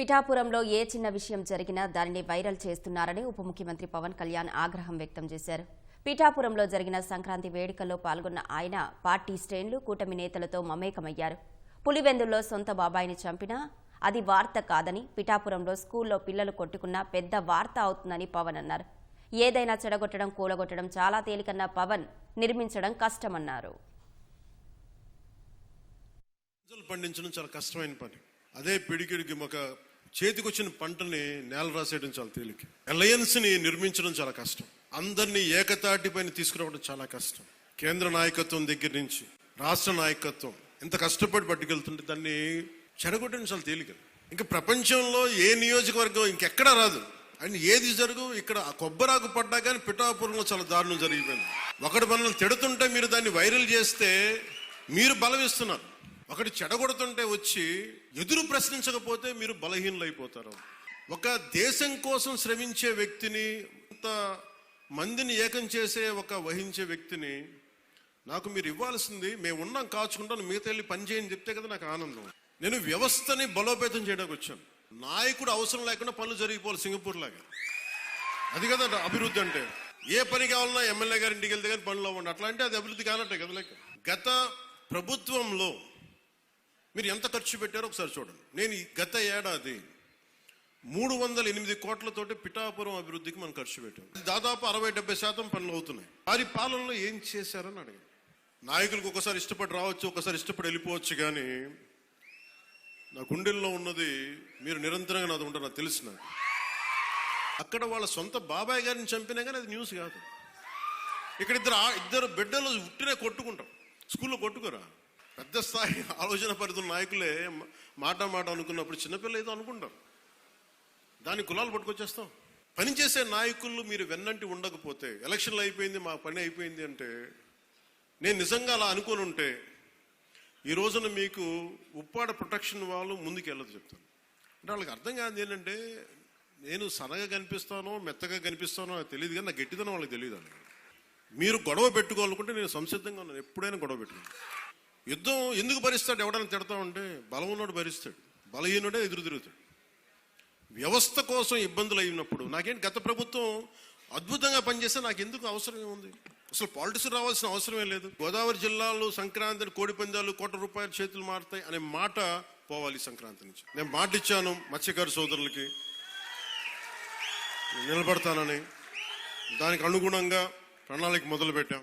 పిఠాపురంలో ఏ చిన్న విషయం జరిగినా దానిని వైరల్ చేస్తున్నారని ఉప ముఖ్యమంత్రి పవన్ కళ్యాణ్ ఆగ్రహం వ్యక్తం చేశారు. పిఠాపురంలో జరిగిన సంక్రాంతి వేడుకల్లో పాల్గొన్న ఆయన పార్టీ శ్రేణులు కూటమి నేతలతో మమేకమయ్యారు. పులివెందుల్లో సొంత బాబాయిని చంపినా అది వార్త కాదని, పిఠాపురంలో స్కూల్లో పిల్లలు కొట్టుకున్నా పెద్ద వార్త అవుతుందని పవన్ అన్నారు. ఏదైనా చెడగొట్టడం, కూలగొట్టడం చాలా తేలికన్న పవన్ నిర్మించడం కష్టమన్నారు. పండించడం చాలా కష్టమైన పని. అదే పిడికిడికి ఒక చేతికొచ్చిన పంటని నేల రాసేయడం చాలా తేలిక. అలయన్స్ ని నిర్మించడం చాలా కష్టం. అందరినీ ఏకతాటిపైన తీసుకురావడం చాలా కష్టం. కేంద్ర నాయకత్వం దగ్గర నుంచి రాష్ట్ర నాయకత్వం ఎంత కష్టపడి పట్టుకెళ్తుంటే దాన్ని చెడగొట్టడం చాలా తేలిక. ఇంకా ప్రపంచంలో ఏ నియోజకవర్గం ఇంకెక్కడా రాదు. అండ్ ఏది జరుగు ఇక్కడ కొబ్బరాకు పడ్డా కానీ పిఠాపురంలో చాలా దారుణం జరిగిపోయింది. ఒకటి మనల్ని తిడుతుంటే మీరు దాన్ని వైరల్ చేస్తే మీరు బలమిస్తున్నారు. ఒకటి చెడగొడుతుంటే వచ్చి ఎదురు ప్రశ్నించకపోతే మీరు బలహీనలైపోతారు. ఒక దేశం కోసం శ్రమించే వ్యక్తిని, అంత మందిని ఏకం చేసే వహించే వ్యక్తిని నాకు మీరు ఇవ్వాల్సింది, మేము ఉన్నాం కాచుకుంటాను, మిగతా వెళ్ళి పని చేయని చెప్తే కదా నాకు ఆనందం. నేను వ్యవస్థని బలోపేతం చేయడానికి వచ్చాను. నాయకుడు అవసరం లేకుండా పనులు జరిగిపోవాలి సింగపూర్ లాగా. అది కదా అభివృద్ధి అంటే. ఏ పని కావాలన్నా ఎమ్మెల్యే గారి ఇంటికి వెళ్తే కానీ పనులు అవ్వండి. అట్లా అంటే అది అభివృద్ధి కానట్టే కదా. లెక్క గత ప్రభుత్వంలో మీరు ఎంత ఖర్చు పెట్టారో ఒకసారి చూడండి. నేను గత ఏడాది 308 కోట్లతోటి పిఠాపురం అభివృద్ధికి మనం ఖర్చు పెట్టాం. దాదాపు 60-70% పనులు అవుతున్నాయి. వారి పాలనలో ఏం చేశారని అడిగాను. నాయకులకు ఒకసారి ఇష్టపడి రావచ్చు, ఒకసారి ఇష్టపడి వెళ్ళిపోవచ్చు, కానీ నా గుండెల్లో ఉన్నది మీరు నిరంతరంగా నాది ఉంటారు. నాకు తెలుసు. నాకు అక్కడ వాళ్ళ సొంత బాబాయ్ గారిని చంపినా కానీ అది న్యూస్ కాదు. ఇక్కడ ఇద్దరు బిడ్డలు ఉట్టినే కొట్టుకుంటాం. స్కూల్లో కొట్టుకోరా. పెద్ద స్థాయి ఆలోచన పరిధుల నాయకులే మాట అనుకున్నప్పుడు చిన్నపిల్ల ఏదో అనుకుంటాం. దాని కులాలు పట్టుకొచ్చేస్తాం. పనిచేసే నాయకులు మీరు వెన్నంటి ఉండకపోతే, ఎలక్షన్లు అయిపోయింది మా పని అయిపోయింది అంటే, నేను నిజంగా అలా అనుకుని ఉంటే ఈ రోజున మీకు ఉప్పాడ ప్రొటెక్షన్ వాళ్ళు ముందుకు వెళ్ళదు చెప్తాను. అంటే వాళ్ళకి అర్థం కాదు ఏంటంటే, నేను సన్నగా కనిపిస్తానో మెత్తగా కనిపిస్తానో నాకు తెలియదు, కానీ నా గట్టిదనం వాళ్ళకి తెలియదు. మీరు గొడవ పెట్టుకోవాలనుకుంటే నేను సంసిద్ధంగా ఉన్నాను. ఎప్పుడైనా గొడవ పెట్టుకున్నాను. యుద్ధం ఎందుకు భరిస్తాడు? ఎవడైనా తిడతా ఉంటే బలం ఉన్నోడు భరిస్తాడు, బలహీనుడే ఎదురు తిరుగుతాడు. వ్యవస్థ కోసం ఇబ్బందులు అయినప్పుడు నాకేంటి, గత ప్రభుత్వం అద్భుతంగా పనిచేస్తే నాకు ఎందుకు అవసరం ఏముంది? అసలు పాలిటిక్స్ రావాల్సిన అవసరమే లేదు. గోదావరి జిల్లాలో సంక్రాంతి కోడి పందాలు ₹1,00,00,000 చేతులు మారుతాయి అనే మాట పోవాలి సంక్రాంతి నుంచి. నేను మాట ఇచ్చాను మత్స్యకారు సోదరులకి, నిలబడతానని. దానికి అనుగుణంగా ప్రణాళిక మొదలు పెట్టాం.